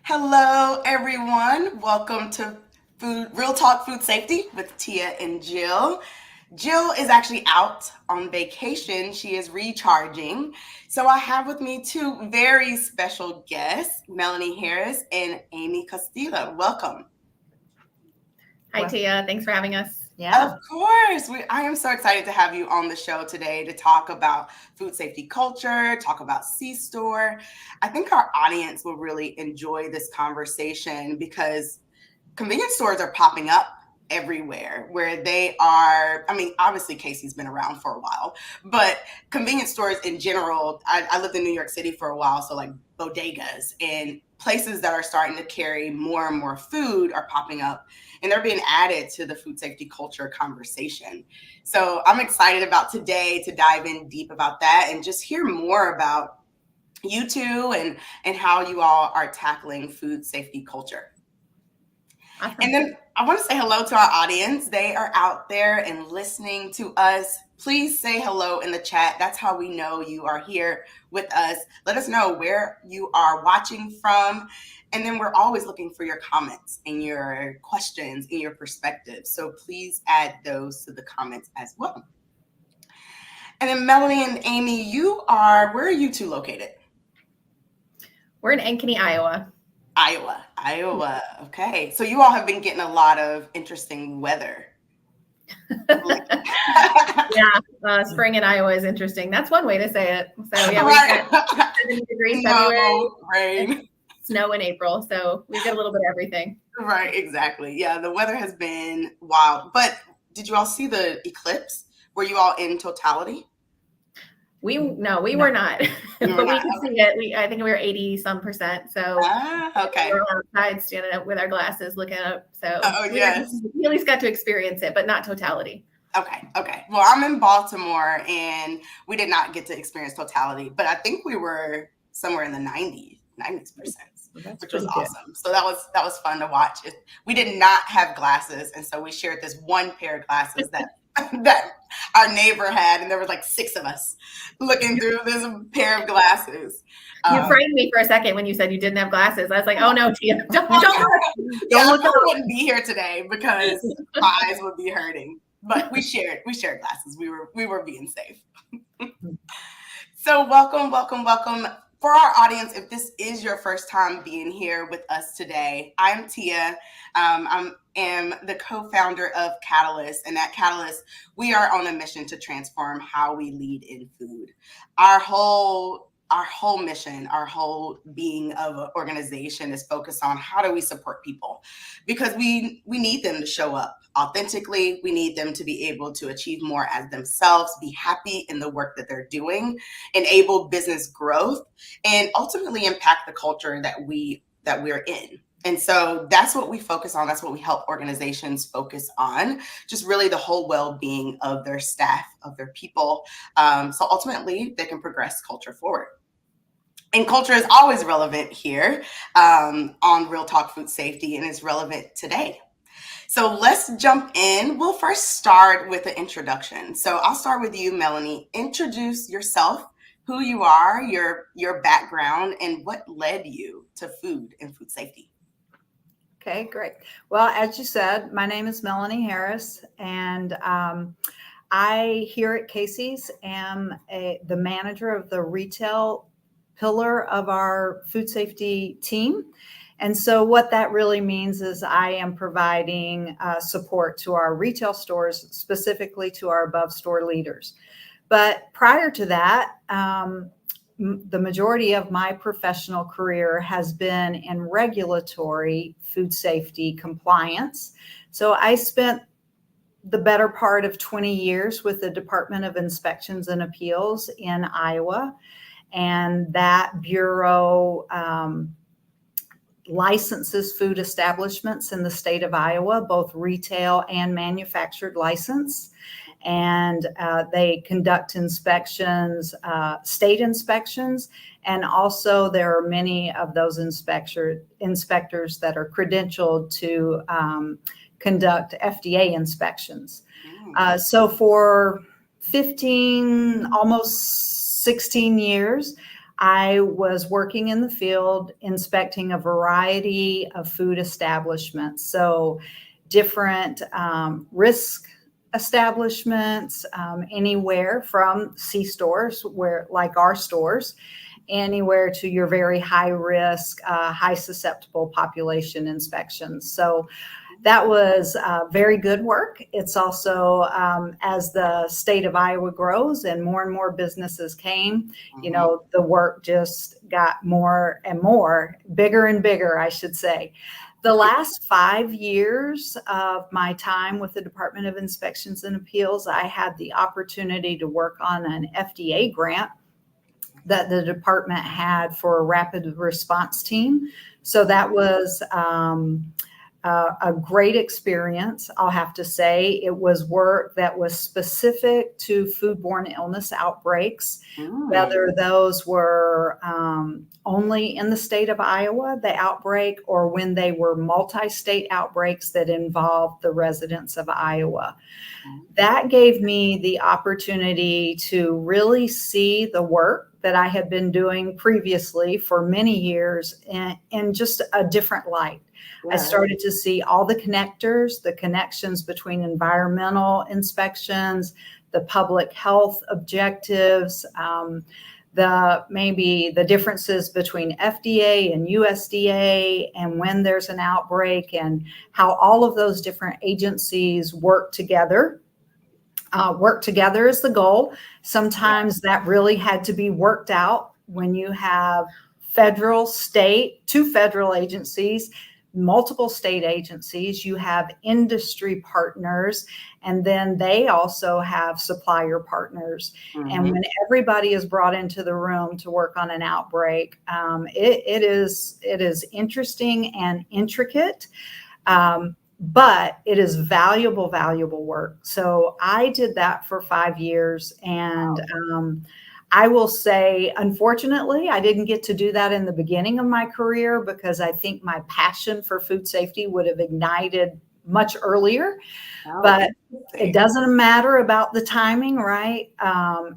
Hello, everyone. Welcome to Real Talk Food Safety with Tia and Jill. Jill is actually out on vacation. She is recharging. So I have with me two very special guests, Melanie Harris and Amy Costello. Welcome. Hi, Tia. Thanks for having us. Of course. I am so excited to have you on the show today to talk about food safety culture, talk about C-Store. I think our audience will really enjoy this conversation because convenience stores are popping up everywhere where they are. I mean, obviously Casey's been around for a while, but convenience stores in general, I lived in New York City for a while, so like bodegas and places that are starting to carry more and more food are popping up, and they're being added to the food safety culture conversation. So I'm excited about today to dive in deep about that and just hear more about you two and how you all are tackling food safety culture. Awesome. And then I want to say hello to our audience. They are out there and listening to us. Please say hello in the chat. That's how we know you are here with us. Let us know where you are watching from. And then we're always looking for your comments and your questions and your perspectives. So please add those to the comments as well. And then Melanie and Amy, where are you two located? We're in Ankeny, Iowa. Iowa. Okay. So you all have been getting a lot of interesting weather. Yeah, spring in Iowa is interesting. That's one way to say it. So yeah, we got 70 degrees February, rain, snow in April. So we get a little bit of everything. Right, exactly. Yeah, the weather has been wild. But did you all see the eclipse? Were you all in totality? We were not, but we could see it. I think we were 80-some%. So okay. we were outside standing up with our glasses looking up. So yes. We at least got to experience it, but not totality. Okay. Well, I'm in Baltimore and we did not get to experience totality, but I think we were somewhere in the 90s%, which was awesome. So that was fun to watch. We did not have glasses, and so we shared this one pair of glasses that our neighbor had, and there was like 6 of us looking through this pair of glasses. You frightened me for a second when you said you didn't have glasses. I was like, oh no, Tia, don't look. I wouldn't be here today because my eyes would be hurting. But we shared glasses. We were being safe. So welcome. For our audience, if this is your first time being here with us today, I'm Tia. I am the co-founder of Catalyst, and at Catalyst, we are on a mission to transform how we lead in food. Our whole mission, our whole being of an organization is focused on how do we support people, because we need them to show up authentically. We need them to be able to achieve more as themselves, be happy in the work that they're doing, enable business growth, and ultimately impact the culture that we're in. And so that's what we focus on. That's what we help organizations focus on, just really the whole well-being of their staff, of their people. So ultimately, they can progress culture forward. And culture is always relevant here on Real Talk Food Safety, and is relevant today. So let's jump in. We'll first start with an introduction. So I'll start with you, Melanie. Introduce yourself, who you are, your background, and what led you to food and food safety. Okay, great. Well, as you said, my name is Melanie Harris, and I here at Casey's am the manager of the retail pillar of our food safety team. And so what that really means is I am providing support to our retail stores, specifically to our above store leaders. But prior to that, the majority of my professional career has been in regulatory food safety compliance. So I spent the better part of 20 years with the Department of Inspections and Appeals in Iowa. And that bureau licenses food establishments in the state of Iowa, both retail and manufactured license. And they conduct inspections, state inspections, and also there are many of those inspectors that are credentialed to conduct FDA inspections. So for 15, almost 16 years, I was working in the field inspecting a variety of food establishments. So different risk establishments, anywhere from C-stores, where like our stores, anywhere to your very high risk, high susceptible population inspections. So that was very good work. It's also, as the state of Iowa grows and more businesses came, you know, the work just got more and more, bigger and bigger, I should say. The last 5 years of my time with the Department of Inspections and Appeals, I had the opportunity to work on an FDA grant that the department had for a rapid response team. So that was a great experience, I'll have to say. It was work that was specific to foodborne illness outbreaks, whether those were only in the state of Iowa, the outbreak, or when they were multi-state outbreaks that involved the residents of Iowa. That gave me the opportunity to really see the work that I had been doing previously for many years in just a different light. I started to see all the connectors, the connections between environmental inspections, the public health objectives, maybe the differences between FDA and USDA, and when there's an outbreak, and how all of those different agencies work together. Work together is the goal. Sometimes that really had to be worked out when you have federal, state, 2 federal agencies, multiple state agencies, you have industry partners, and then they also have supplier partners. And when everybody is brought into the room to work on an outbreak, it is interesting and intricate, but it is valuable work. So I did that for 5 years, and I will say, unfortunately, I didn't get to do that in the beginning of my career, because I think my passion for food safety would have ignited much earlier. But it doesn't matter about the timing, right?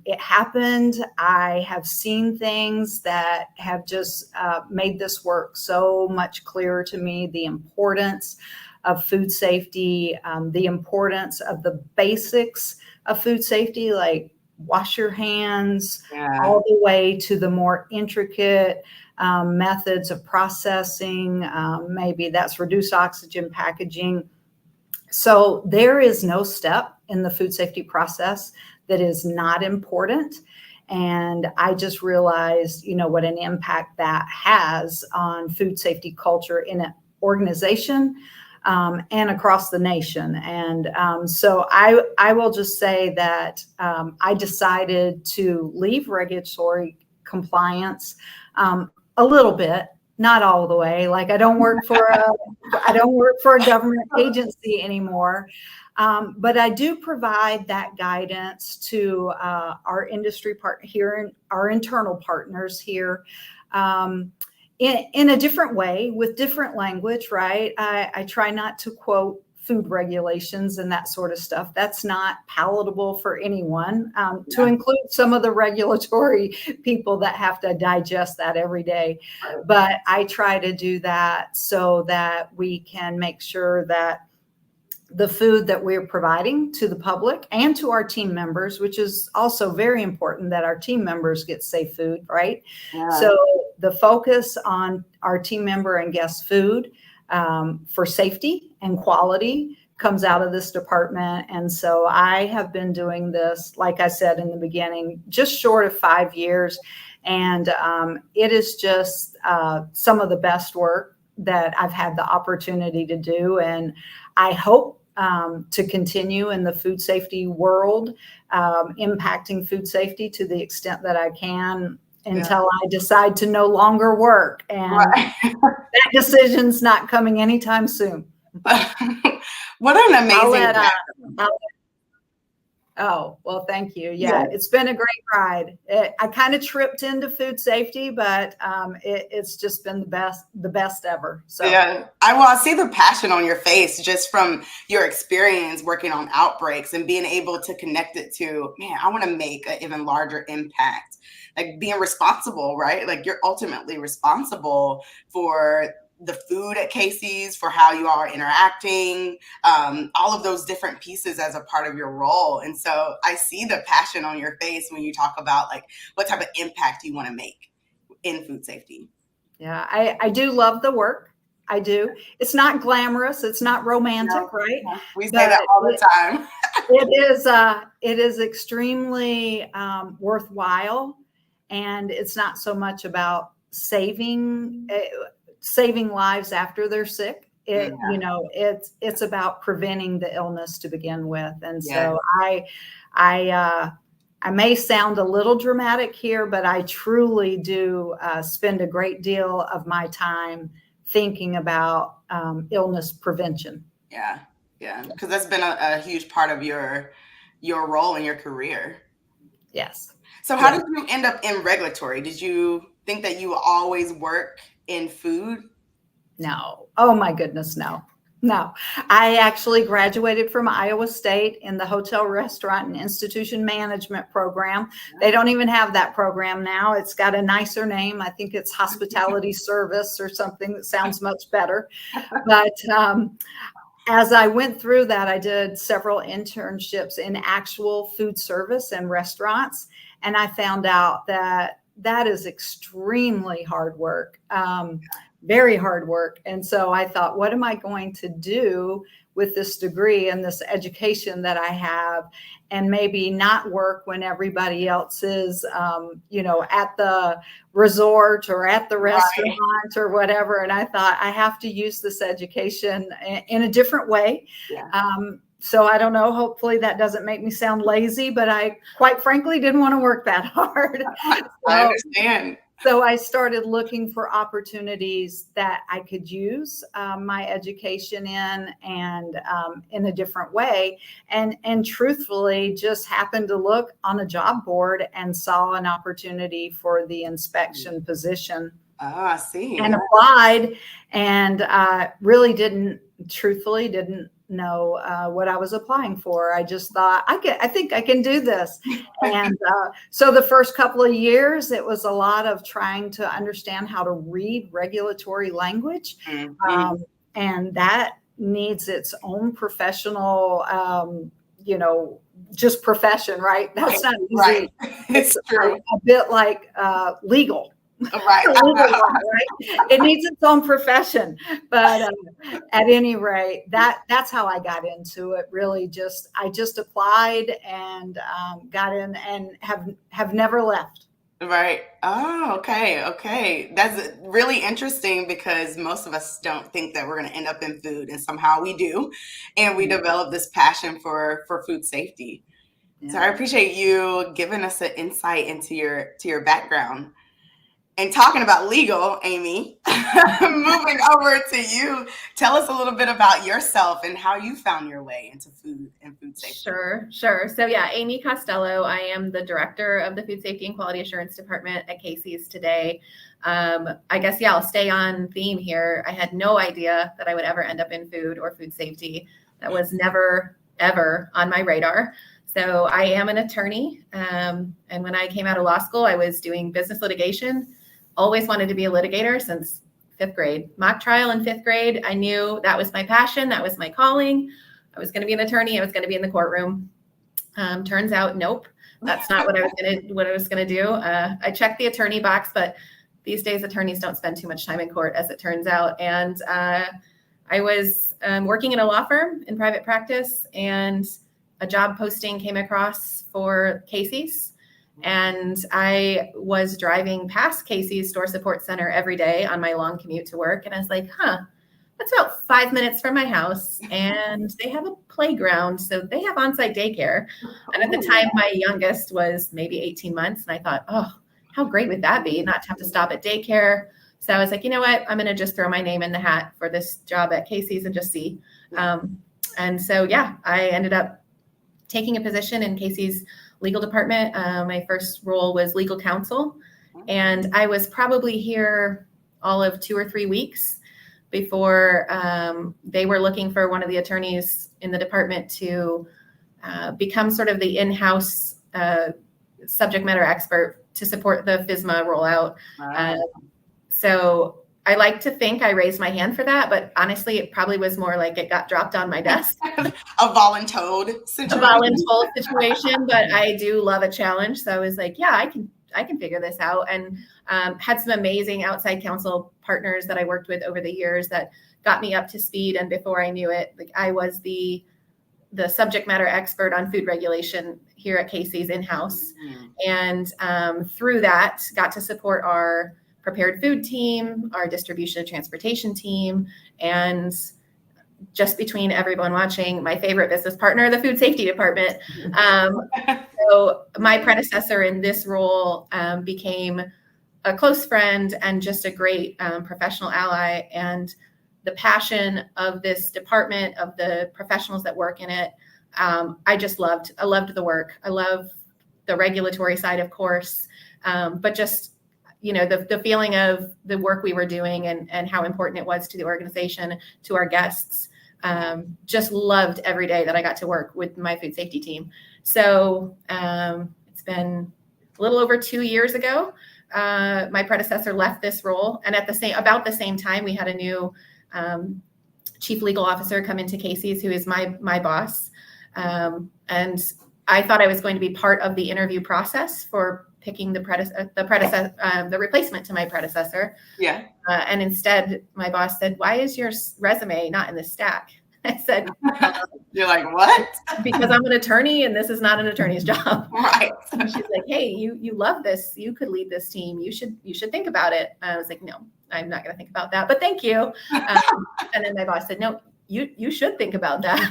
It happened. I have seen things that have just made this work so much clearer to me, the importance of food safety, the importance of the basics of food safety, like wash your hands, all the way to the more intricate methods of processing. Maybe that's reduced oxygen packaging. So there is no step in the food safety process that is not important. And I just realized, you know, what an impact that has on food safety culture in an organization, and across the nation. And so I will just say that I decided to leave regulatory compliance a little bit, not all the way. Like I don't work for a government agency anymore. But I do provide that guidance to our industry partner here, our internal partners here, in a different way, with different language, right? I try not to quote food regulations and that sort of stuff. That's not palatable for anyone, to include some of the regulatory people that have to digest that every day. But I try to do that so that we can make sure that the food that we're providing to the public and to our team members, which is also very important that our team members get safe food, right? So the focus on our team member and guest food for safety and quality comes out of this department. And so I have been doing this, like I said in the beginning, just short of 5 years. And it is just some of the best work that I've had the opportunity to do. And I hope to continue in the food safety world, impacting food safety to the extent that I can, until I decide to no longer work. And that decision's not coming anytime soon. What an amazing Oh, well, thank you. Yeah, it's been a great ride. I kind of tripped into food safety, but it's just been the best ever. So I see the passion on your face just from your experience working on outbreaks and being able to connect it to, man, I want to make an even larger impact like being responsible, right? Like you're ultimately responsible for the food at Casey's, for how you are interacting, all of those different pieces as a part of your role. And so I see the passion on your face when you talk about like what type of impact you want to make in food safety. Yeah, I do love the work. I do. It's not glamorous. It's not romantic, right? We say that all the time. It is extremely worthwhile, and it's not so much about saving lives after they're sick. It's about preventing the illness to begin with. And so I may sound a little dramatic here, but I truly do spend a great deal of my time thinking about illness prevention. Yeah, because that's been a huge part of your role in your career. Yes. So how did you end up in regulatory? Did you think that you would always work in food? No. Oh my goodness, no. No, I actually graduated from Iowa State in the hotel, restaurant, and institution management program. They don't even have that program now. It's got a nicer name. I think it's hospitality service or something that sounds much better. But as I went through that, I did several internships in actual food service and restaurants. And I found out that that is extremely hard work. Very hard work. And so I thought, what am I going to do with this degree and this education that I have, and maybe not work when everybody else is, at the resort or at the restaurant or whatever. And I thought, I have to use this education in a different way. Yeah. So I don't know, hopefully that doesn't make me sound lazy, but I quite frankly didn't want to work that hard. I understand. So I started looking for opportunities that I could use my education in, and in a different way. And truthfully, just happened to look on a job board and saw an opportunity for the inspection position. I see. And applied, and really didn't know what I was applying for. I just thought, I think I can do this. And so the first couple of years, it was a lot of trying to understand how to read regulatory language. Mm-hmm. And that needs its own professional, just profession, right? That's not easy. Right. It's true. A bit like legal. Right. It needs its own profession, but at any rate, that's how I got into it. Really, I just applied and got in, and have never left. Right. Oh, okay. That's really interesting, because most of us don't think that we're going to end up in food, and somehow we do, and we develop this passion for food safety. Yeah. So I appreciate you giving us an insight into your background. And talking about legal, Amy, moving over to you, tell us a little bit about yourself and how you found your way into food and food safety. Sure. So Amy Costello, I am the director of the Food Safety and Quality Assurance Department at Casey's today. I guess, I'll stay on theme here. I had no idea that I would ever end up in food or food safety. That was never, ever on my radar. So I am an attorney. And when I came out of law school, I was doing business litigation. Always wanted to be a litigator since 5th grade. Mock trial in 5th grade. I knew that was my passion. That was my calling. I was going to be an attorney. I was going to be in the courtroom. Turns out, nope, that's not what I was going to do. I checked the attorney box, but these days attorneys don't spend too much time in court, as it turns out. And I was working in a law firm in private practice, and a job posting came across for Casey's. And I was driving past Casey's Store Support Center every day on my long commute to work. And I was like, that's about 5 minutes from my house. And they have a playground. So they have on-site daycare. And at the time, my youngest was maybe 18 months. And I thought, how great would that be, not to have to stop at daycare? So I was like, you know what? I'm going to just throw my name in the hat for this job at Casey's and just see. And so, I ended up taking a position in Casey's legal department. My first role was legal counsel, and I was probably here all of 2 or 3 weeks before they were looking for one of the attorneys in the department to become sort of the in-house subject matter expert to support the FSMA rollout. Wow. So I like to think I raised my hand for that, but honestly, it probably was more like it got dropped on my desk. A voluntold situation. A voluntold situation, but I do love a challenge. So I was like, yeah, I can figure this out. And had some amazing outside counsel partners that I worked with over the years that got me up to speed. And before I knew it, like I was the subject matter expert on food regulation here at Casey's in-house. And through that, got to support our prepared food team, our distribution and transportation team, and just between everyone watching, my favorite business partner, the food safety department. So my predecessor in this role became a close friend and just a great professional ally. And the passion of this department, of the professionals that work in it, I just loved. I loved the work. I love the regulatory side, of course, but just the feeling of the work we were doing and how important it was to the organization, to our guests. Just loved every day that I got to work with my food safety team. So it's been a little over 2 years ago. My predecessor left this role, and at about the same time, we had a new chief legal officer come into Casey's, who is my boss. And I thought I was going to be part of the interview process for picking the replacement to my predecessor. Yeah. And instead, my boss said, "Why is your resume not in the stack?" I said, "You're like, what?" "Because I'm an attorney, and this is not an attorney's job." Right. And she's like, "Hey, you love this. You could lead this team. You should think about it." And I was like, "No, I'm not going to think about that, but thank you." And then my boss said, "No, you should think about that."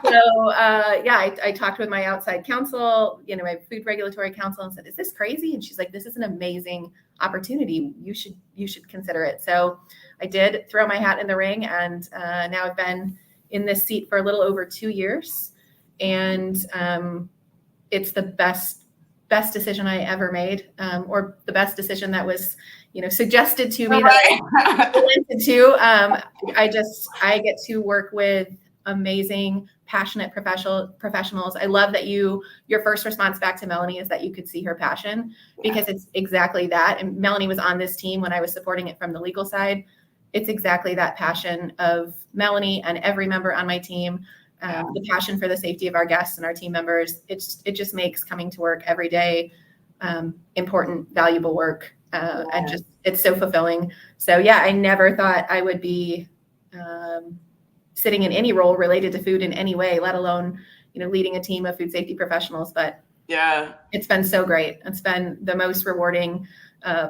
So I talked with my outside counsel, my food regulatory counsel, and said, "Is this crazy?" And she's like, "This is an amazing opportunity. You should consider it." So I did throw my hat in the ring, and now I've been in this seat for a little over 2 years, and it's the best decision I ever made, or the best decision that was suggested to me, right, that I relented to. I get to work with amazing, passionate professionals. I love that your first response back to Melanie is that you could see her passion, because it's exactly that. And Melanie was on this team when I was supporting it from the legal side. It's exactly that passion of Melanie and every member on my team. The passion for the safety of our guests and our team members. It just makes coming to work every day important, valuable work. And just, it's so fulfilling. So yeah, I never thought I would be sitting in any role related to food in any way, let alone, leading a team of food safety professionals. But yeah, it's been so great. It's been the most rewarding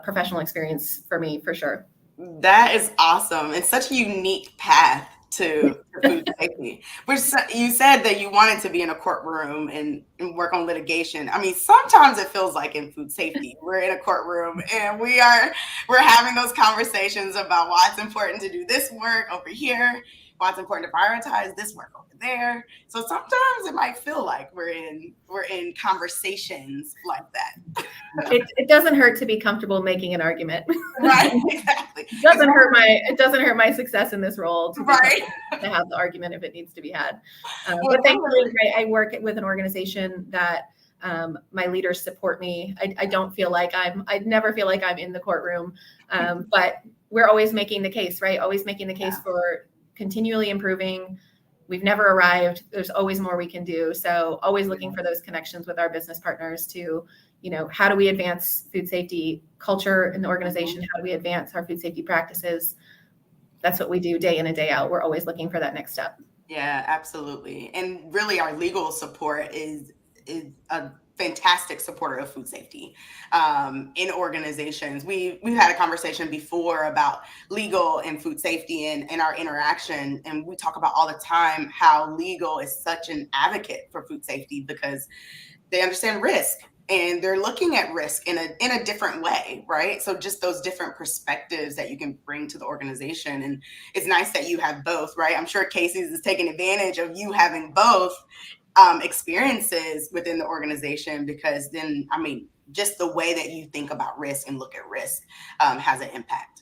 professional experience for me, for sure. That is awesome. It's such a unique path to food safety. Which you said that you wanted to be in a courtroom and work on litigation. I mean, sometimes it feels like in food safety, we're in a courtroom and we're having those conversations about why it's important to do this work over here, why it's important to prioritize this work over there. So sometimes it might feel like we're in conversations like that. It doesn't hurt to be comfortable making an argument. Right, exactly. It doesn't hurt my success in this role to have the argument if it needs to be had. But thankfully, I work with an organization that my leaders support me. I don't feel like I never feel like I'm in the courtroom, but we're always making the case, right? Always making the case for continually improving. We've never arrived. There's always more we can do. So always looking for those connections with our business partners to, how do we advance food safety culture in the organization? How do we advance our food safety practices? That's what we do day in and day out. We're always looking for that next step. Yeah, absolutely. And really our legal support is a fantastic supporter of food safety in organizations. We've had a conversation before about legal and food safety and our interaction. And we talk about all the time how legal is such an advocate for food safety because they understand risk and they're looking at risk in a different way, right? So just those different perspectives that you can bring to the organization. And it's nice that you have both, right? I'm sure Casey's is taking advantage of you having both experiences within the organization, because then, just the way that you think about risk and look at risk has an impact.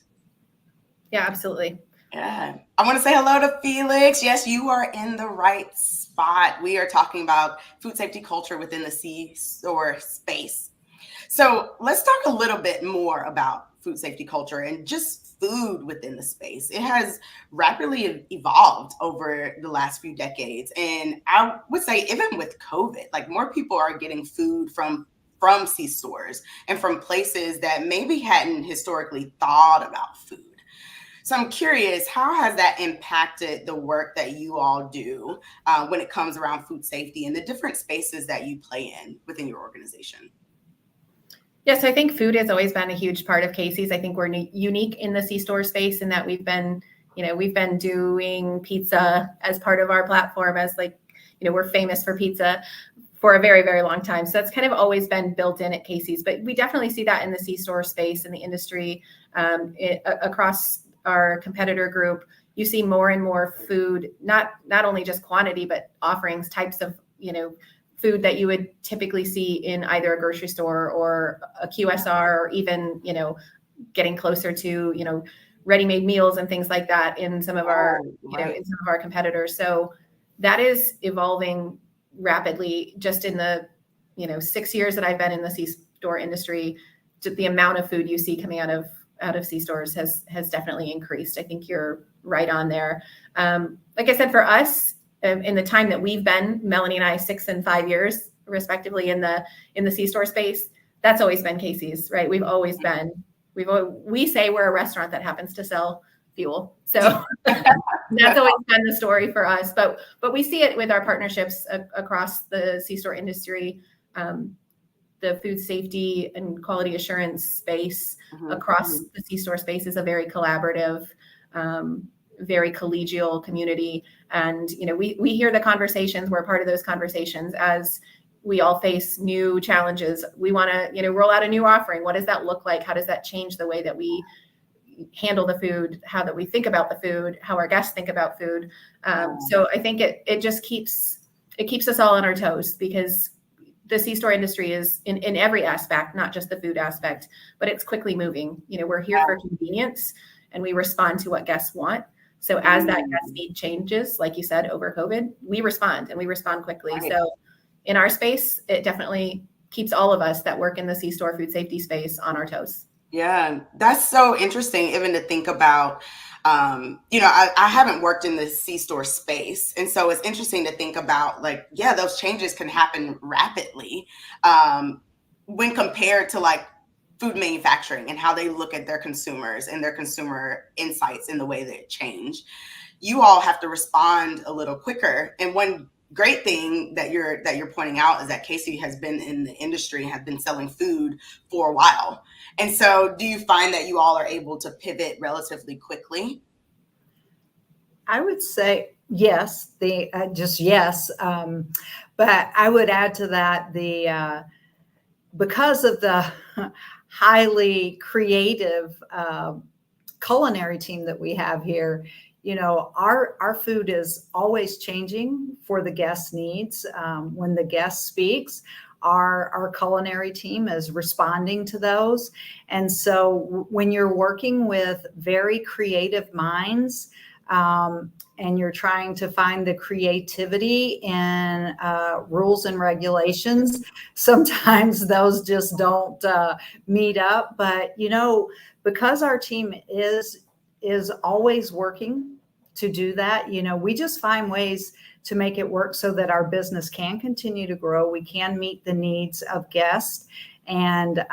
Yeah, absolutely. Yeah. I want to say hello to Felix. Yes, you are in the right spot. We are talking about food safety culture within the C-store space. So let's talk a little bit more about food safety culture and just food within the space. It has rapidly evolved over the last few decades. And I would say even with COVID, like more people are getting food from C stores and from places that maybe hadn't historically thought about food. So I'm curious, how has that impacted the work that you all do when it comes around food safety and the different spaces that you play in within your organization? Yes, I think food has always been a huge part of Casey's. I think we're unique in the C-store space in that we've been doing pizza as part of our platform as we're famous for pizza for a very, very long time. So that's kind of always been built in at Casey's, but we definitely see that in the C-store space in the industry across our competitor group. You see more and more food, not only just quantity, but offerings, types of, food that you would typically see in either a grocery store or a QSR, or even, getting closer to, ready-made meals and things like that in some of our, in some of our competitors. So that is evolving rapidly just in the, 6 years that I've been in the C-store industry. The amount of food you see coming out of C-stores has definitely increased. I think you're right on there. Like I said, for us, in the time that we've been, Melanie and I, 6 and 5 years respectively in the C-store space, that's always been Casey's, right? We've always been, we say we're a restaurant that happens to sell fuel. So that's always been the story for us, but we see it with our partnerships across the C-store industry, the food safety and quality assurance space across the C-store space is a very collaborative, very collegial community. And, we hear the conversations. We're part of those conversations as we all face new challenges. We want to, roll out a new offering. What does that look like? How does that change the way that we handle the food, how that we think about the food, how our guests think about food? So I think it just keeps us all on our toes, because the C-store industry is in every aspect, not just the food aspect, but it's quickly moving. We're here for convenience and we respond to what guests want. So as that guest need changes, like you said, over COVID, we respond and we respond quickly. Right. So in our space, it definitely keeps all of us that work in the C-store food safety space on our toes. Yeah, that's so interesting, even to think about. I haven't worked in the C-store space. And so it's interesting to think about, those changes can happen rapidly when compared to food manufacturing and how they look at their consumers and their consumer insights in the way that change. You all have to respond a little quicker. And one great thing that you're pointing out is that Casey has been in the industry and have been selling food for a while. And so do you find that you all are able to pivot relatively quickly? I would say yes, yes. But I would add to that because of the highly creative culinary team that we have here, our food is always changing for the guest needs. When the guest speaks, our culinary team is responding to those. And so when you're working with very creative minds, and you're trying to find the creativity in rules and regulations, sometimes those just don't meet up. But, because our team is always working to do that, we just find ways to make it work so that our business can continue to grow. We can meet the needs of guests and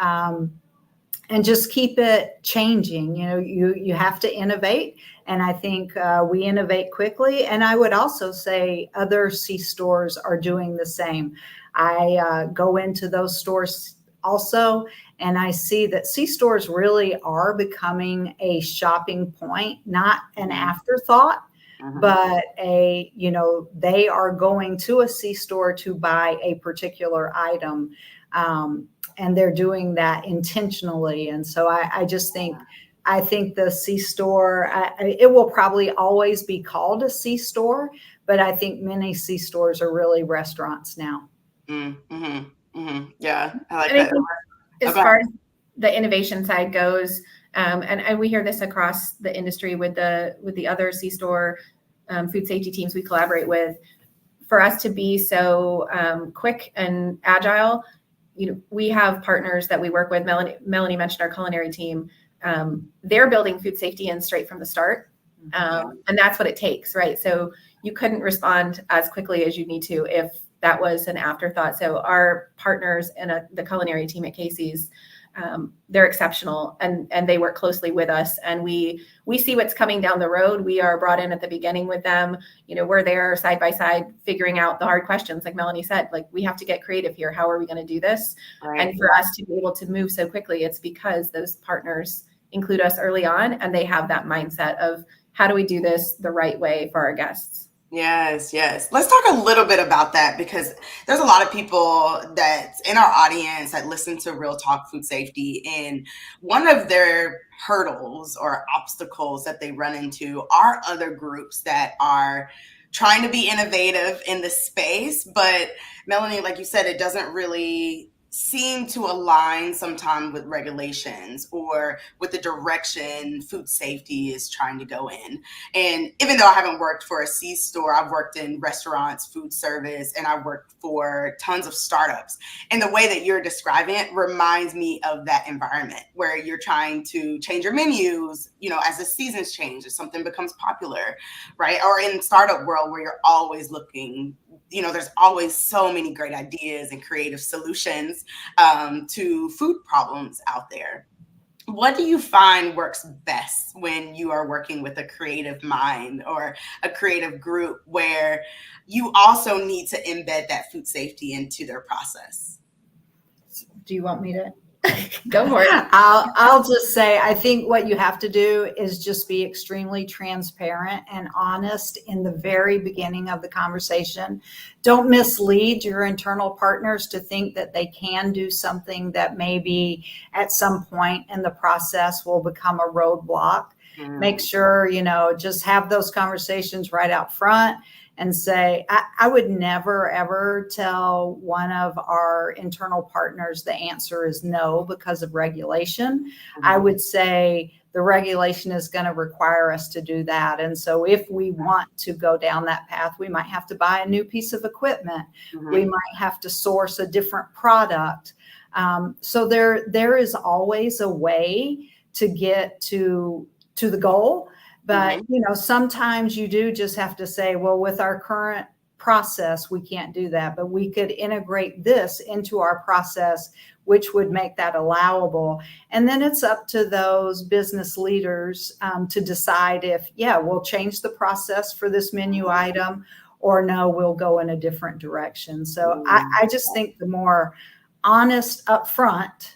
just keep it changing. You have to innovate. And I think we innovate quickly. And I would also say other C stores are doing the same. I go into those stores also, and I see that C stores really are becoming a shopping point, not an afterthought, but they are going to a C store to buy a particular item. And they're doing that intentionally. And so I think the C store, it will probably always be called a C store, but I think many C stores are really restaurants now. Yeah, I like that. As far as the innovation side goes, and we hear this across the industry with the other C store food safety teams we collaborate with, for us to be so quick and agile, we have partners that we work with. Melanie mentioned our culinary team. They're building food safety in straight from the start. And that's what it takes, right? So you couldn't respond as quickly as you need to if that was an afterthought. So our partners in the culinary team at Casey's, they're exceptional, and they work closely with us, and we see what's coming down the road. We are brought in at the beginning with them. We're there side by side figuring out the hard questions. Like Melanie said, like, we have to get creative here. How are we going to do this? Right. And for us to be able to move so quickly, it's because those partners include us early on, and they have that mindset of, how do we do this the right way for our guests? Yes. Let's talk a little bit about that, because there's a lot of people that's in our audience that listen to Real Talk Food Safety, and one of their hurdles or obstacles that they run into are other groups that are trying to be innovative in the space. But Melanie, like you said, it doesn't really seem to align sometimes with regulations or with the direction food safety is trying to go in. And even though I haven't worked for a C-store, I've worked in restaurants, food service, and I've worked for tons of startups. And the way that you're describing it reminds me of that environment where you're trying to change your menus, as the seasons change, as something becomes popular, right? Or in startup world where you're always looking, there's always so many great ideas and creative solutions to food problems out there. What do you find works best when you are working with a creative mind or a creative group where you also need to embed that food safety into their process? Do you want me to? Go for it. I'll just say, I think what you have to do is just be extremely transparent and honest in the very beginning of the conversation. Don't mislead your internal partners to think that they can do something that maybe at some point in the process will become a roadblock. Make sure, just have those conversations right out front. And say, I would never, ever tell one of our internal partners the answer is no because of regulation. I would say the regulation is going to require us to do that. And so if we want to go down that path, we might have to buy a new piece of equipment. We might have to source a different product. So there is always a way to get to the goal. But, sometimes you do just have to say, well, with our current process, we can't do that, but we could integrate this into our process, which would make that allowable. And then it's up to those business leaders to decide if, we'll change the process for this menu item, or no, we'll go in a different direction. So I just think the more honest upfront,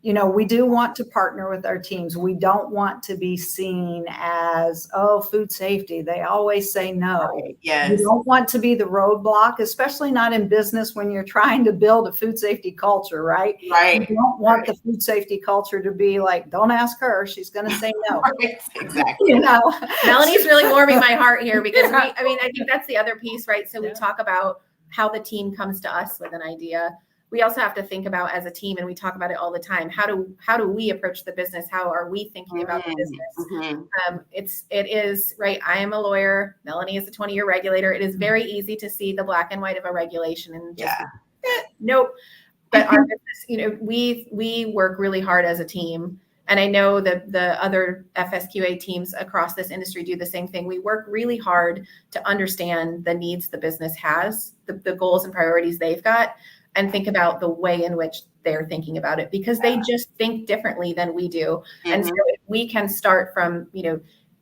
we do want to partner with our teams. We don't want to be seen as, food safety. They always say no. Right. Yes. You don't want to be the roadblock, especially not in business when you're trying to build a food safety culture, right? Right. You don't want the food safety culture to be like, don't ask her. She's going to say no. Right. Exactly. Melonie's really warming my heart here because I think that's the other piece, right? So we talk about how the team comes to us with an idea. We also have to think about as a team, and we talk about it all the time. How do we approach the business? How are we thinking about the business? It is right. I am a lawyer. Melanie is a 20-year regulator. It is very easy to see the black and white of a regulation and just nope. But our business, we work really hard as a team. And I know that the other FSQA teams across this industry do the same thing. We work really hard to understand the needs the business has, the goals and priorities they've got, and think about the way in which they're thinking about it, because they just think differently than we do. And so if we can start from,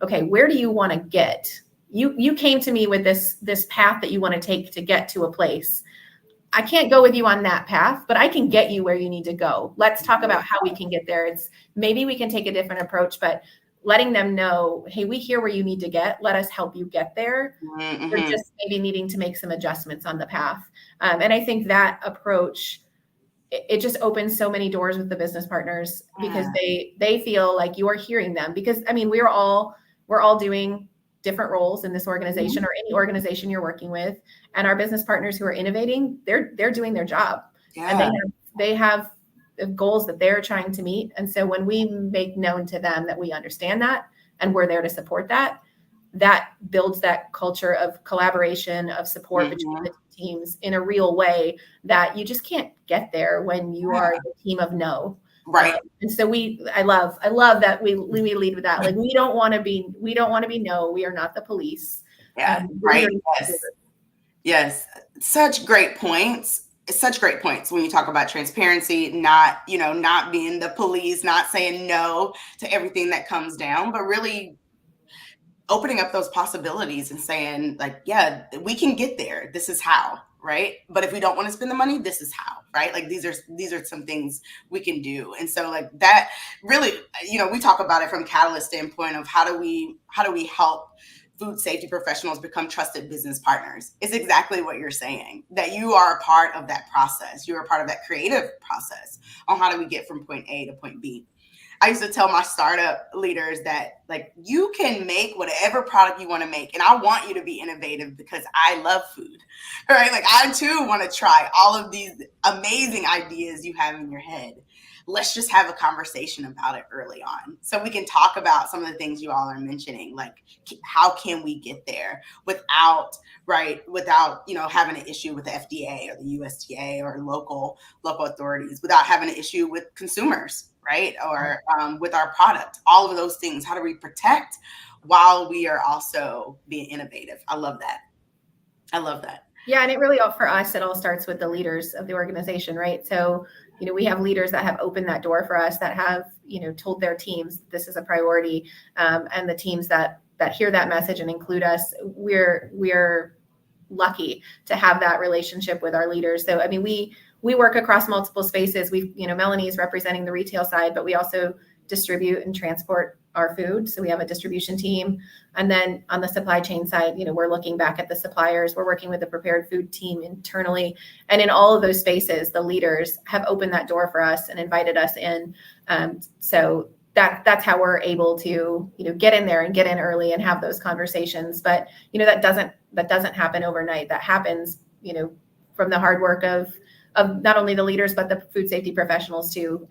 okay, where do you want to get? You came to me with this path that you want to take to get to a place. I can't go with you on that path, but I can get you where you need to go. Let's talk about how we can get there. Maybe we can take a different approach, but letting them know, hey, we hear where you need to get. Let us help you get there. We're just maybe needing to make some adjustments on the path. And I think that approach, it just opens so many doors with the business partners because they feel like you are hearing them. Because we're all doing different roles in this organization or any organization you're working with, and our business partners who are innovating, they're doing their job, and they have goals that they're trying to meet. And so when we make known to them that we understand that and we're there to support that, that builds that culture of collaboration, of support between the teams in a real way that you just can't get there when you are the team of no. Right. And so I love that we lead with that. Like, we don't want to be no, we are not the police. Yeah. Right. Yes. Such great points. Such great points when you talk about transparency, not being the police, not saying no to everything that comes down, but really opening up those possibilities and saying, like, yeah, we can get there. This is how, right? But if we don't want to spend the money, this is how, right? Like, these are some things we can do. And so, like, that really, we talk about it from Catalyst standpoint of how do we help food safety professionals become trusted business partners. Is exactly what you're saying, that you are a part of that process. You're a part of that creative process on how do we get from point A to point B. I used to tell my startup leaders that, like, you can make whatever product you want to make. And I want you to be innovative because I love food, right? Like, I too want to try all of these amazing ideas you have in your head. Let's just have a conversation about it early on, so we can talk about some of the things you all are mentioning, like how can we get there without having an issue with the FDA or the USDA or local authorities, without having an issue with consumers, right? Or with our product, all of those things. How do we protect while we are also being innovative? I love that. Yeah, and it really, for us, it all starts with the leaders of the organization, right? So, we have leaders that have opened that door for us, that have, told their teams this is a priority, and the teams that hear that message and include us, we're lucky to have that relationship with our leaders. So, I mean, we work across multiple spaces. Melanie is representing the retail side, but we also distribute and transport our food. So we have a distribution team. And then on the supply chain side, we're looking back at the suppliers. We're working with the prepared food team internally. And in all of those spaces, the leaders have opened that door for us and invited us in. So that's how we're able to, get in there and get in early and have those conversations. But, that doesn't happen overnight. That happens, from the hard work of not only the leaders, but the food safety professionals too.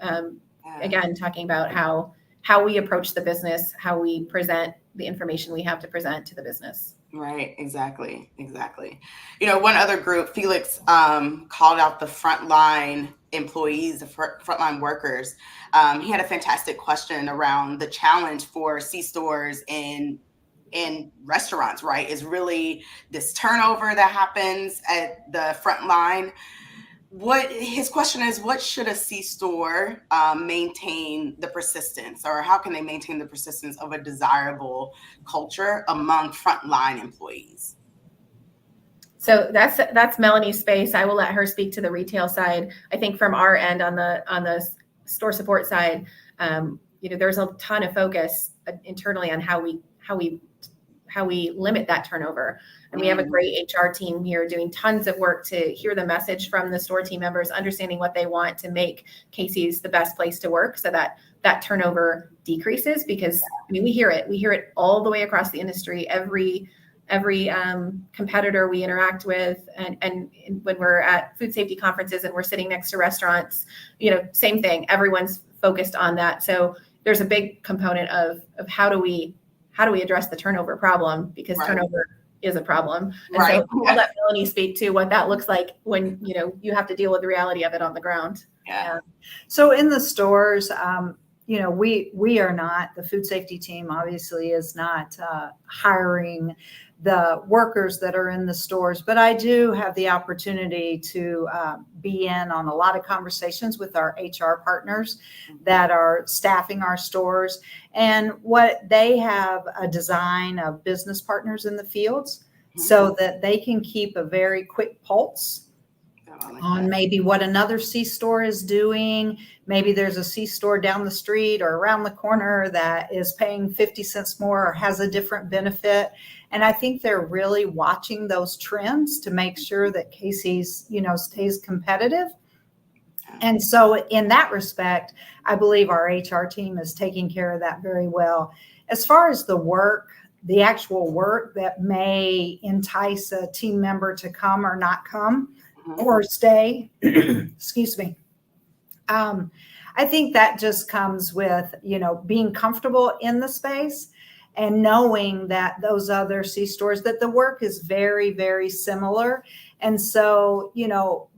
Again, talking about how we approach the business, how we present the information we have to present to the business. Right. Exactly. One other group, Felix, called out the frontline employees, the frontline workers. He had a fantastic question around the challenge for C-stores in restaurants, right? Is really this turnover that happens at the front line. His question is, what should a C-store maintain the persistence, or how can they maintain the persistence of a desirable culture among frontline employees? So that's Melanie's space. I will let her speak to the retail side. I think from our end on the store support side, there's a ton of focus internally on how we limit that turnover. And we have a great HR team here doing tons of work to hear the message from the store team members, understanding what they want to make Casey's the best place to work so that turnover decreases. Because we hear it all the way across the industry. Every competitor we interact with, and when we're at food safety conferences and we're sitting next to restaurants, same thing. Everyone's focused on that. So there's a big component of how do we address the turnover problem, because turnover is a problem. And so I'll let Melanie speak to what that looks like when, you have to deal with the reality of it on the ground. Yeah. So in the stores, we are not, the food safety team obviously is not hiring the workers that are in the stores, but I do have the opportunity to be in on a lot of conversations with our HR partners that are staffing our stores, and what they have a design of business partners in the fields so that they can keep a very quick pulse on maybe what another C-store is doing. Maybe there's a C-store down the street or around the corner that is paying 50 cents more or has a different benefit. And I think they're really watching those trends to make sure that Casey's, stays competitive. And so in that respect, I believe our HR team is taking care of that very well. As far as the actual work that may entice a team member to come or not come or stay, excuse me. I think that just comes with, being comfortable in the space and knowing that those other C-stores, that the work is very, very similar. And so,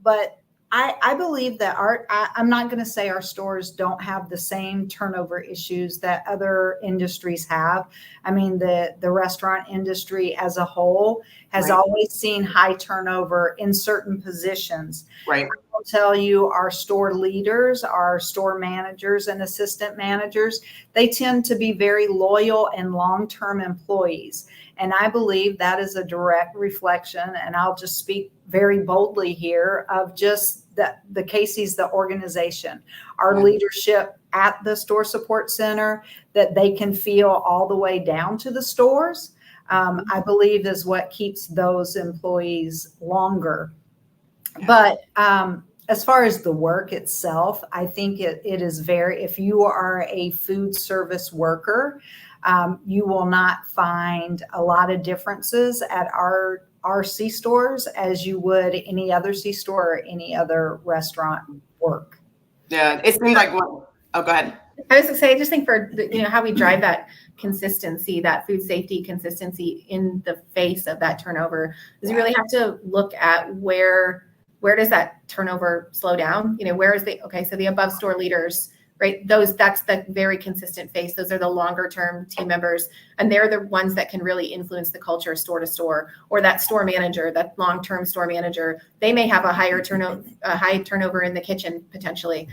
but I believe that I'm not going to say our stores don't have the same turnover issues that other industries have. I mean, the restaurant industry as a whole has always seen high turnover in certain positions. Right. I will tell you, our store leaders, our store managers and assistant managers, they tend to be very loyal and long-term employees. And I believe that is a direct reflection, and I'll just speak very boldly here, of just the Casey's, the organization, our leadership at the store support center, that they can feel all the way down to the stores, I believe is what keeps those employees longer. But as far as the work itself, I think it is very, if you are a food service worker, you will not find a lot of differences at our C stores as you would any other C store or any other restaurant work. Yeah, it seems like go ahead. I was going to say, I just think for how we drive that consistency, that food safety consistency in the face of that turnover, is you really have to look at where does that turnover slow down? Where is so the above store leaders, right? That's the very consistent face. Those are the longer term team members, and they're the ones that can really influence the culture store to store. Or that store manager, that long-term store manager, they may have a high turnover in the kitchen potentially.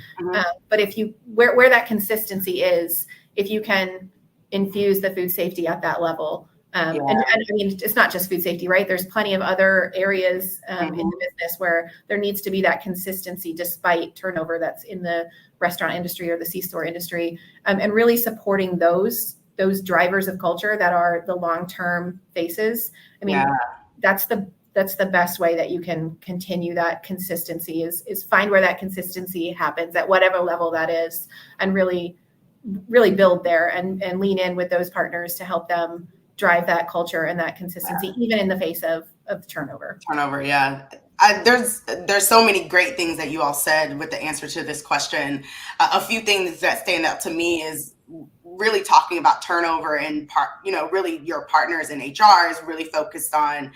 But if where that consistency is, if you can infuse the food safety at that level. And I mean, it's not just food safety, right? There's plenty of other areas in the business where there needs to be that consistency despite turnover that's in the restaurant industry or the C-store industry, and really supporting those drivers of culture that are the long-term faces. I mean, that's the best way that you can continue that consistency is find where that consistency happens at whatever level that is, and really build there and lean in with those partners to help them drive that culture and that consistency, even in the face of turnover. Yeah. There's so many great things that you all said with the answer to this question. A few things that stand out to me is really talking about turnover and really your partners in HR is really focused on,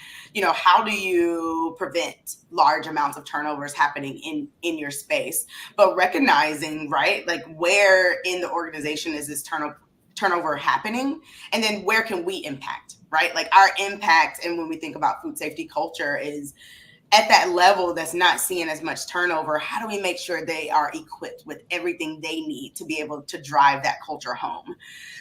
how do you prevent large amounts of turnovers happening in your space, but recognizing, right, like where in the organization is this turnover happening, and then where can we impact, right? Like our impact, and when we think about food safety culture, is at that level that's not seeing as much turnover. How do we make sure they are equipped with everything they need to be able to drive that culture home?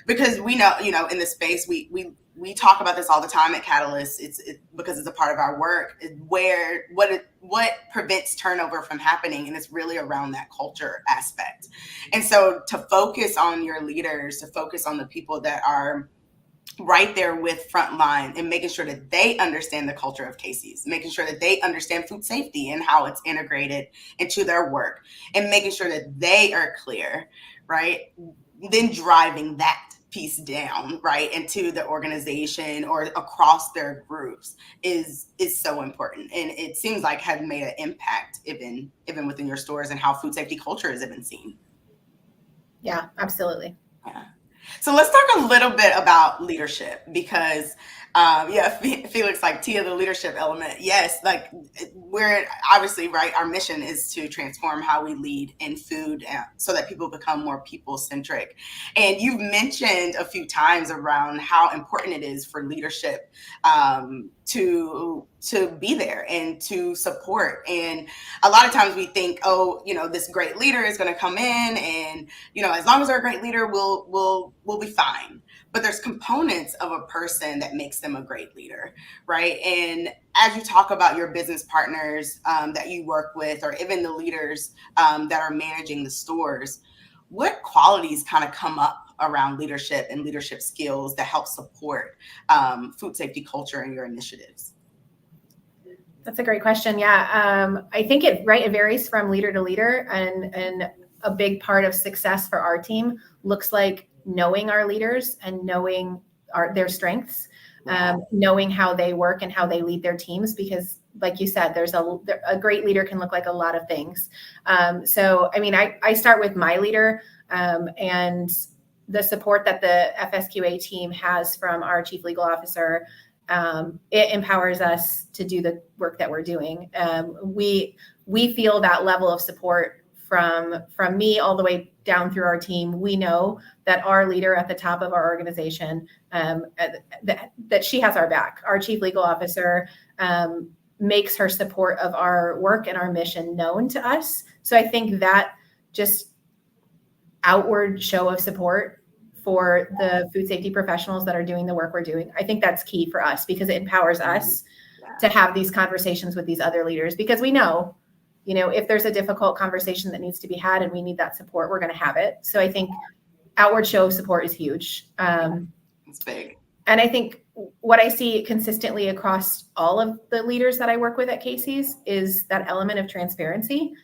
Because we know, in the space, we talk about this all the time at Catalyst. It's because it's a part of our work, what prevents turnover from happening, and it's really around that culture aspect. And so to focus on your leaders, to focus on the people that are right there with frontline and making sure that they understand the culture of Casey's, making sure that they understand food safety and how it's integrated into their work, and making sure that they are clear, right? Then driving that piece down, right, into the organization or across their groups is so important. And it seems like have made an impact even within your stores and how food safety culture is even seen. Yeah, absolutely. Yeah. So let's talk a little bit about leadership, because Felix, like Tia, the leadership element. Yes, like we're obviously, right, our mission is to transform how we lead in food so that people become more people-centric. And you've mentioned a few times around how important it is for leadership to be there and to support. And a lot of times we think, this great leader is going to come in and, as long as they're a great leader, we'll be fine. But there's components of a person that makes them a great leader, right? And as you talk about your business partners that you work with, or even the leaders that are managing the stores, what qualities kind of come up around leadership and leadership skills that help support food safety culture in your initiatives? That's a great question. Yeah, I think it varies from leader to leader, and a big part of success for our team looks like knowing our leaders and knowing their strengths, knowing how they work and how they lead their teams. Because, like you said, there's a great leader can look like a lot of things. So, I mean, I start with my leader and the support that the FSQA team has from our chief legal officer it empowers us to do the work that we're doing. We feel that level of support from me all the way down through our team. We know that our leader at the top of our organization, that she has our back. Our chief legal officer makes her support of our work and our mission known to us. So I think that just outward show of support for the food safety professionals that are doing the work we're doing, I think that's key for us, because it empowers us to have these conversations with these other leaders, because we know, if there's a difficult conversation that needs to be had and we need that support, we're going to have it. So I think outward show of support is huge. It's big. And I think what I see consistently across all of the leaders that I work with at Casey's is that element of transparency.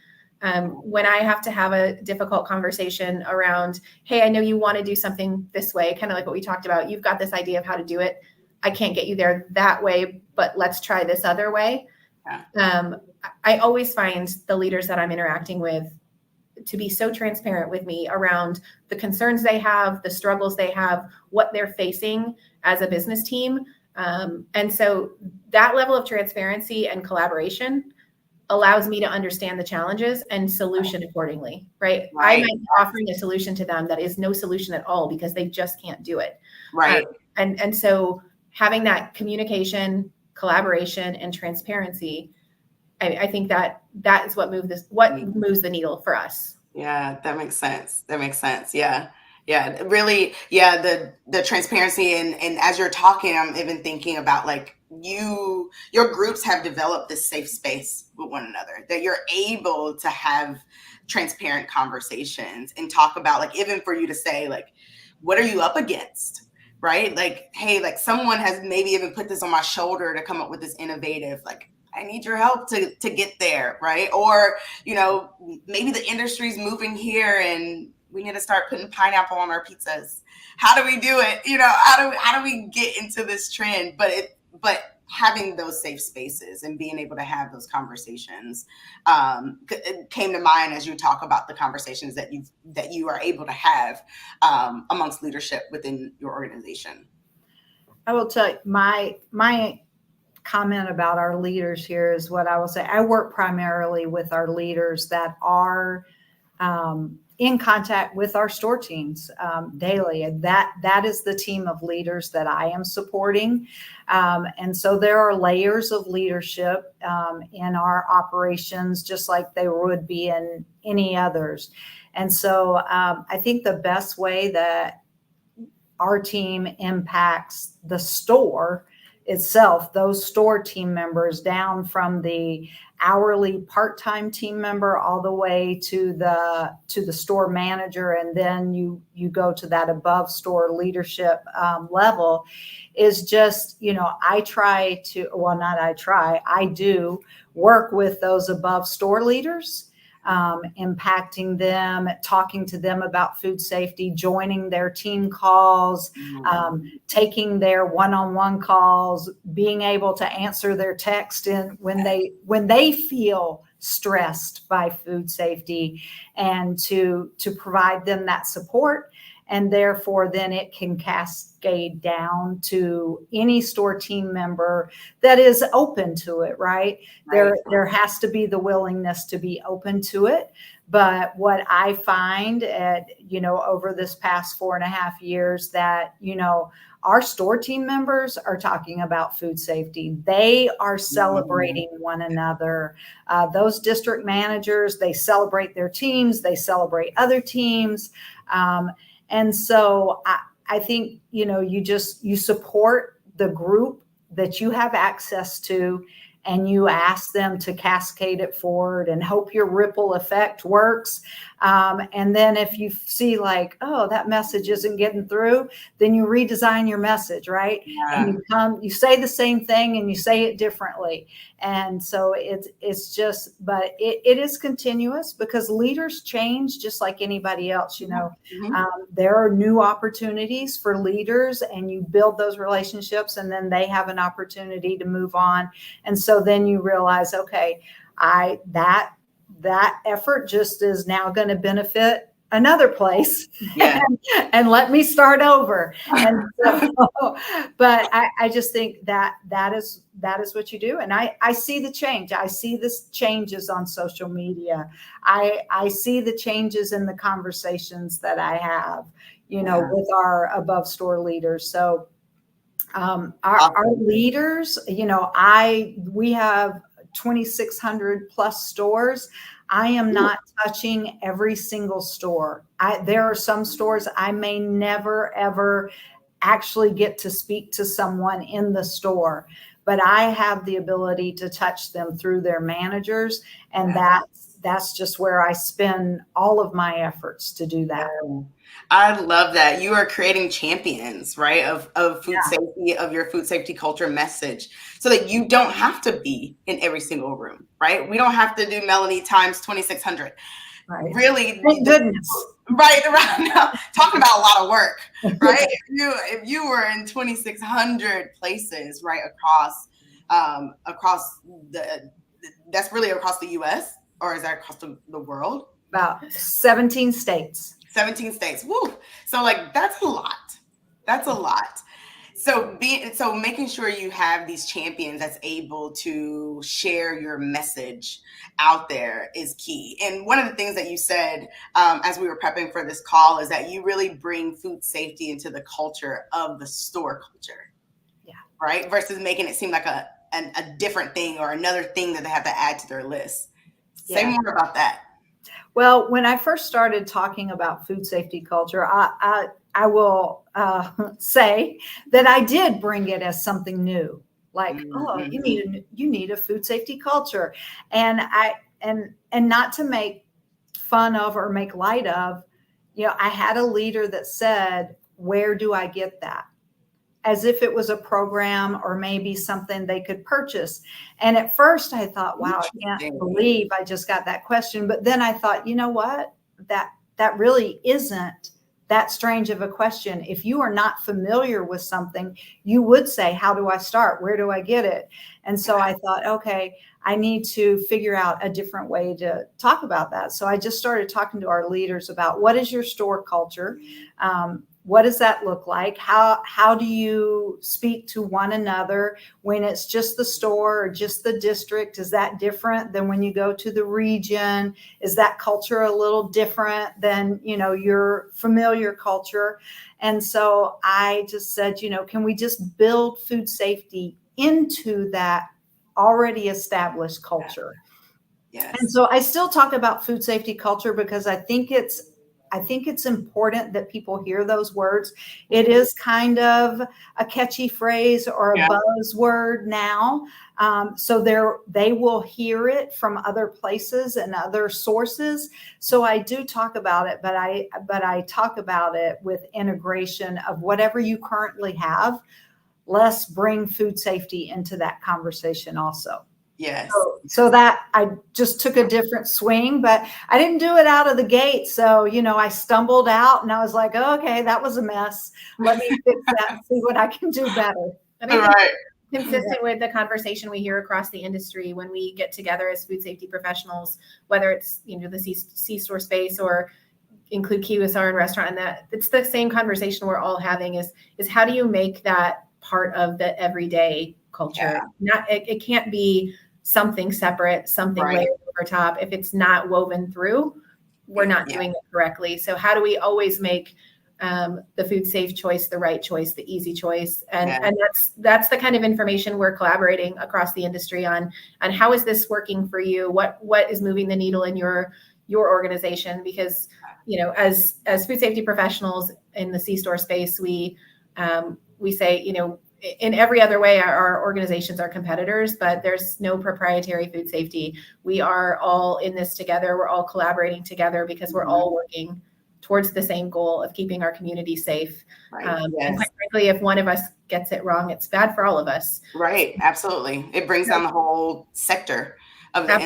When I have to have a difficult conversation around, hey, I know you want to do something this way, kind of like what we talked about. You've got this idea of how to do it. I can't get you there that way, but let's try this other way. Yeah. I always find the leaders that I'm interacting with to be so transparent with me around the concerns they have, the struggles they have, what they're facing as a business team. And so that level of transparency and collaboration allows me to understand the challenges and solution accordingly, right? I might be offering a solution to them that is no solution at all because they just can't do it. Right. And so having that communication, collaboration, and transparency, I think that is what moves the needle for us. Yeah, that makes sense. Yeah. Yeah, really. Yeah. The transparency and as you're talking, I'm even thinking about like your groups have developed this safe space with one another, that you're able to have transparent conversations and talk about, like, even for you to say, like, what are you up against? Right? Like, hey, like someone has maybe even put this on my shoulder to come up with this innovative, like, I need your help to get there, right? Or, maybe the industry's moving here and we need to start putting pineapple on our pizzas. How do we do it? How do we get into this trend? But having those safe spaces and being able to have those conversations came to mind as you talk about the conversations that you are able to have amongst leadership within your organization. I will tell you, my comment about our leaders here is what I will say. I work primarily with our leaders that are in contact with our store teams daily. And that is the team of leaders that I am supporting. And so there are layers of leadership in our operations, just like there would be in any others. And so I think the best way that our team impacts the store itself, those store team members, down from the hourly part-time team member all the way to the store manager, and then you go to that above store leadership level, is just, I do work with those above store leaders, impacting them, talking to them about food safety, joining their team calls, taking their one-on-one calls, being able to answer their text when they feel stressed by food safety, and to provide them that support. And therefore, then it can cascade down to any store team member that is open to it, right? There has to be the willingness to be open to it. But what I find over this past 4.5 years, that, our store team members are talking about food safety. They are celebrating one another. Those district managers, they celebrate their teams. They celebrate other teams. And so I think, you support the group that you have access to, and you ask them to cascade it forward and hope your ripple effect works. And then if you see like, oh, that message isn't getting through, then you redesign your message, right? Yeah. And you say the same thing and you say it differently. And so it's just, but it is continuous, because leaders change just like anybody else, there are new opportunities for leaders, and you build those relationships, and then they have an opportunity to move on. And so then you realize, okay, that effort just is now going to benefit another place Yeah. and let me start over. And so, but I just think that is what you do. And I see the change. I see this changes on social media. I see the changes in the conversations that I have, with our above store leaders. So our leaders, we have 2,600 plus stores. I am not touching every single store. There are some stores I may never, ever actually get to speak to someone in the store, but I have the ability to touch them through their managers. And that's just where I spend all of my efforts to do that. I love that. You are creating champions, right, of food safety, of your food safety culture message, so that you don't have to be in every single room, right? We don't have to do Melanie times 2,600. Right. Really, thank goodness. Right now, talking about a lot of work, right? If you were in 2,600 places, right, across that's really across the U.S., or is that across the world? About 17 states. 17 states. Woo. So like that's a lot. That's a lot. So making sure you have these champions that's able to share your message out there is key. And one of the things that you said as we were prepping for this call is that you really bring food safety into the culture of the store culture. Yeah. Right? Versus making it seem like a different thing or another thing that they have to add to their list. Say more about that. Well, when I first started talking about food safety culture, I will say that I did bring it as something new, like, oh, you need a food safety culture, and not to make fun of or make light of, I had a leader that said, "Where do I get that?" As if it was a program or maybe something they could purchase. And at first I thought, wow, I can't believe I just got that question. But then I thought, you know what? That really isn't that strange of a question. If you are not familiar with something, you would say, how do I start? Where do I get it? And so I thought, okay, I need to figure out a different way to talk about that. So I just started talking to our leaders about, what is your store culture? What does that look like? How do you speak to one another when it's just the store or just the district? Is that different than when you go to the region? Is that culture a little different than, your familiar culture? And so I just said, can we just build food safety into that already established culture? Yes. And so I still talk about food safety culture because I think it's important that people hear those words. It is kind of a catchy phrase or a buzzword now. So they will hear it from other places and other sources. So I do talk about it, but I talk about it with integration of whatever you currently have. Let's bring food safety into that conversation also. Yes. So that I just took a different swing, but I didn't do it out of the gate. So, I stumbled out and I was like, oh, okay, that was a mess. Let me fix that and see what I can do better. Right. Consistent with the conversation we hear across the industry when we get together as food safety professionals, whether it's, the C-store space or include QSR and restaurant, and that it's the same conversation we're all having is how do you make that part of the everyday culture? It can't be something separate, something layered over top. If it's not woven through, we're not doing it correctly. So how do we always make the food safe choice the right choice, the easy choice? And that's the kind of information we're collaborating across the industry on how is this working for you? What is moving the needle in your organization? Because as food safety professionals in the C-store space, we say, in every other way, our organizations are competitors, but there's no proprietary food safety. We are all in this together. We're all collaborating together because we're all working towards the same goal of keeping our community safe. And quite frankly, if one of us gets it wrong, it's bad for all of us. Right. Absolutely. It brings down the whole sector of the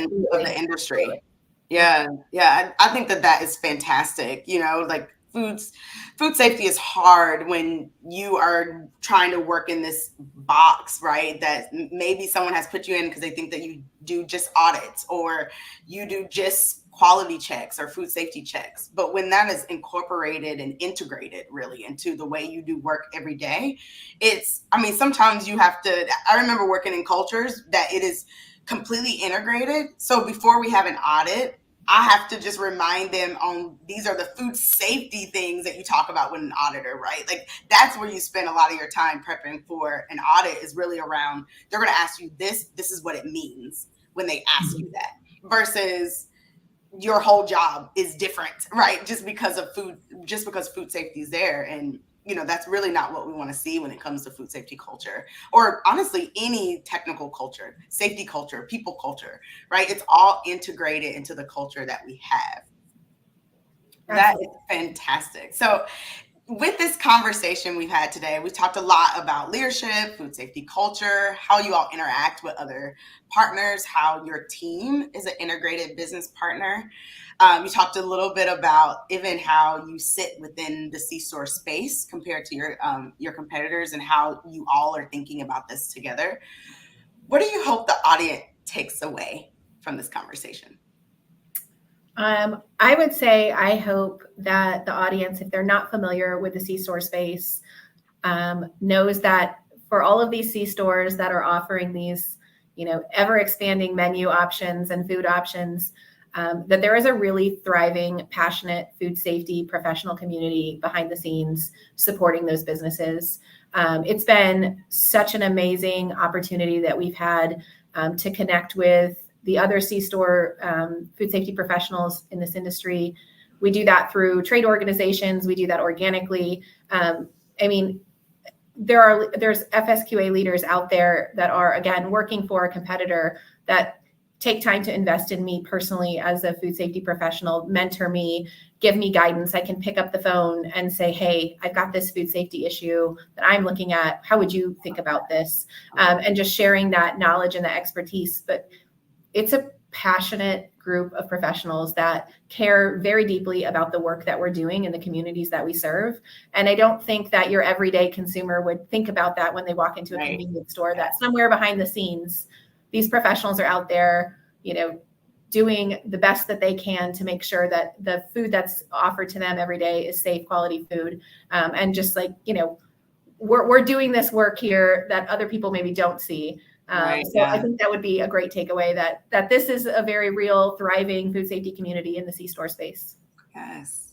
industry. Absolutely. Yeah. I think that is fantastic. Like food safety is hard when you are trying to work in this box, right? That maybe someone has put you in because they think that you do just audits or you do just quality checks or food safety checks. But when that is incorporated and integrated really into the way you do work every day, sometimes you have to, I remember working in cultures that it is completely integrated. So before we have an audit, I have to just remind them on these are the food safety things that you talk about with an auditor, right? Like that's where you spend a lot of your time prepping for an audit is really around, they're going to ask you this is what it means when they ask you that versus your whole job is different, right? Just because food safety is there. And that's really not what we want to see when it comes to food safety culture, or honestly, any technical culture, safety culture, people culture, right? It's all integrated into the culture that we have. That is fantastic. So with this conversation we've had today, we've talked a lot about leadership, food safety culture, how you all interact with other partners, how your team is an integrated business partner. You talked a little bit about even how you sit within the C-store space compared to your competitors and how you all are thinking about this together. What do you hope the audience takes away from this conversation? I would say I hope that the audience, if they're not familiar with the C-store space, knows that for all of these C-stores that are offering these, ever expanding menu options and food options, that there is a really thriving, passionate food safety professional community behind the scenes supporting those businesses. It's been such an amazing opportunity that we've had to connect with the other C-store food safety professionals in this industry. We do that through trade organizations. We do that organically. There's FSQA leaders out there that are, again, working for a competitor that take time to invest in me personally as a food safety professional, mentor me, give me guidance. I can pick up the phone and say, hey, I've got this food safety issue that I'm looking at. How would you think about this? And just sharing that knowledge and that expertise. But it's a passionate group of professionals that care very deeply about the work that we're doing in the communities that we serve. And I don't think that your everyday consumer would think about that when they walk into a convenience store, that somewhere behind the scenes, these professionals are out there, doing the best that they can to make sure that the food that's offered to them every day is safe, quality food. And just we're doing this work here that other people maybe don't see. I think that would be a great takeaway that this is a very real, thriving food safety community in the C-store space. Yes.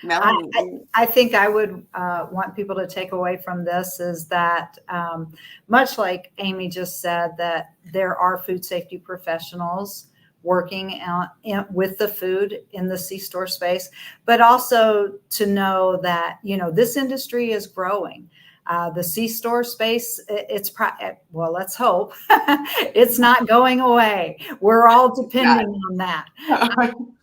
Melanie, I think I would want people to take away from this is that much like Amy just said, that there are food safety professionals working with the food in the C-store space, but also to know that, this industry is growing. The C-store space, let's hope it's not going away. We're all depending on that.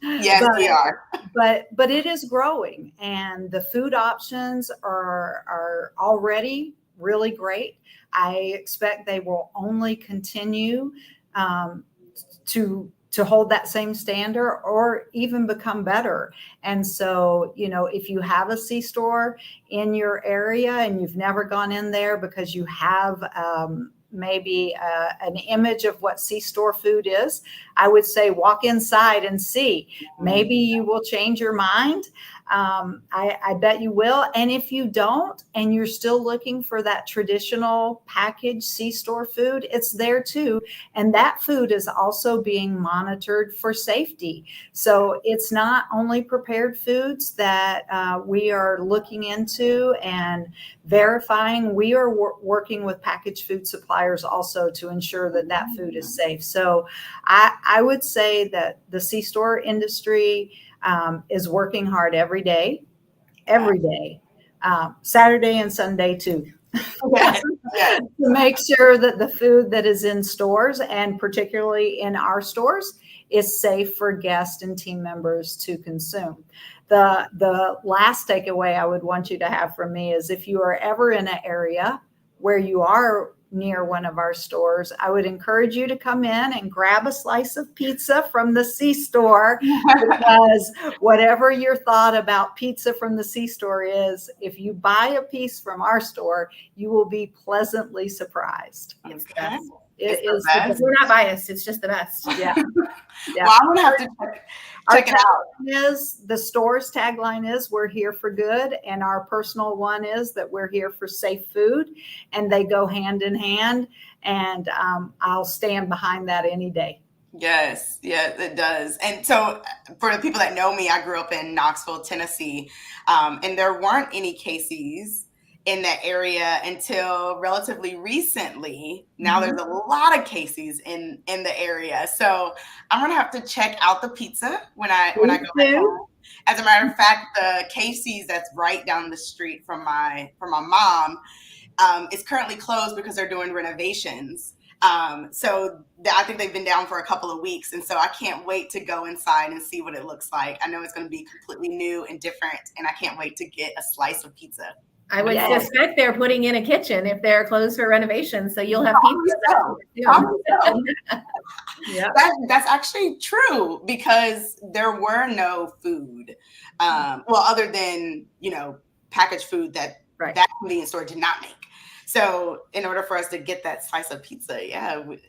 Yes, we are. But it is growing, and the food options are already really great. I expect they will only continue to hold that same standard or even become better. And so, if you have a C-store in your area and you've never gone in there because you have maybe an image of what C-store food is, I would say walk inside and see. Maybe you will change your mind. I bet you will. And if you don't, and you're still looking for that traditional packaged C-store food, it's there too. And that food is also being monitored for safety. So it's not only prepared foods that we are looking into and verifying. We are working with packaged food suppliers also to ensure that that food is safe. So I would say that the C-store industry is working hard every day, Saturday and Sunday too, to make sure that the food that is in stores, and particularly in our stores, is safe for guests and team members to consume. The last takeaway I would want you to have from me is if you are ever in an area where you are near one of our stores, I would encourage you to come in and grab a slice of pizza from the C-store, because whatever your thought about pizza from the C-store is, if you buy a piece from our store, you will be pleasantly surprised. It's the best. It It's the best. We're not biased. It's just the best. Yeah. Well, I'm gonna have to check it out. The store's tagline is "We're here for good," and our personal one is that we're here for safe food, and they go hand in hand. And I'll stand behind that any day. Yes, it does. And so for the people that know me, I grew up in Knoxville, Tennessee, and there weren't any Casey's in that area until relatively recently. Now there's a lot of Casey's in the area. So I'm gonna have to check out the pizza when I go back home. As a matter of fact, the Casey's that's right down the street from my mom is currently closed because they're doing renovations. So I think they've been down for a couple of weeks. And so I can't wait to go inside and see what it looks like. I know it's going to be completely new and different, and I can't wait to get a slice of pizza. I would suspect they're putting in a kitchen if they're closed for renovation, so you'll have pizza. Yeah, that's actually true, because there were no food, well, other than packaged food that convenience store did not make. So in order for us to get that slice of pizza,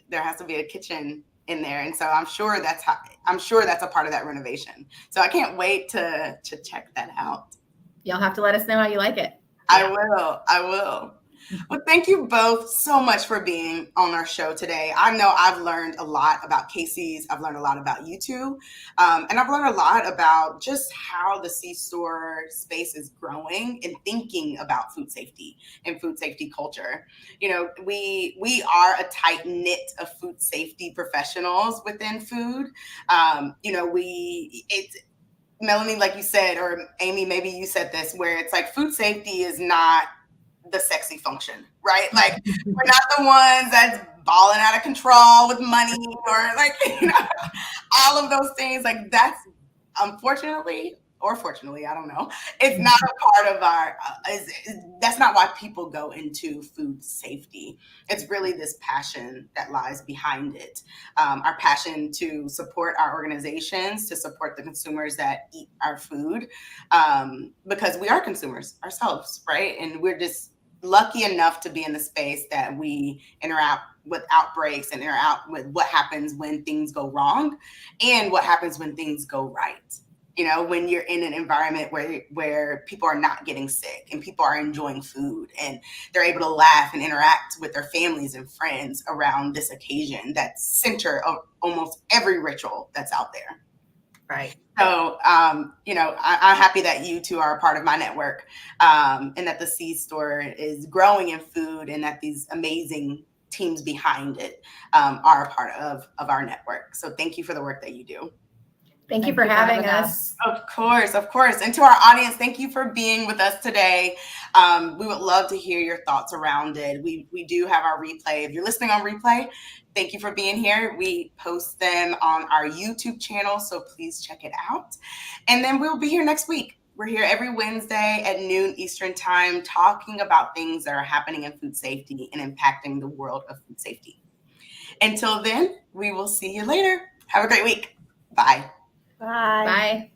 there has to be a kitchen in there, and so I'm sure that's a part of that renovation. So I can't wait to check that out. You'll have to let us know how you like it. I will. Well, thank you both so much for being on our show today. I know I've learned a lot about Casey's. I've learned a lot about you two. And I've learned a lot about just how the C-store space is growing and thinking about food safety and food safety culture. We are a tight knit of food safety professionals within food. Melanie, like you said, or Amy, maybe you said this, where it's like food safety is not the sexy function, right? Like we're not the ones that's balling out of control with money or all of those things. Like that's unfortunately or fortunately, I don't know. It's not a part of our, that's not why people go into food safety. It's really this passion that lies behind it. Our passion to support our organizations, to support the consumers that eat our food, because we are consumers ourselves, right? And we're just lucky enough to be in the space that we interact with outbreaks and interact with what happens when things go wrong and what happens when things go right. When you're in an environment where people are not getting sick and people are enjoying food and they're able to laugh and interact with their families and friends around this occasion that's center of almost every ritual that's out there. Right. So, I'm happy that you two are a part of my network, and that the C-store is growing in food, and that these amazing teams behind it are a part of our network. So thank you for the work that you do. Thank you for having us. Of course. And to our audience, thank you for being with us today. We would love to hear your thoughts around it. We do have our replay. If you're listening on replay, thank you for being here. We post them on our YouTube channel, so please check it out. And then we'll be here next week. We're here every Wednesday at noon Eastern time, talking about things that are happening in food safety and impacting the world of food safety. Until then, we will see you later. Have a great week. Bye. Bye. Bye.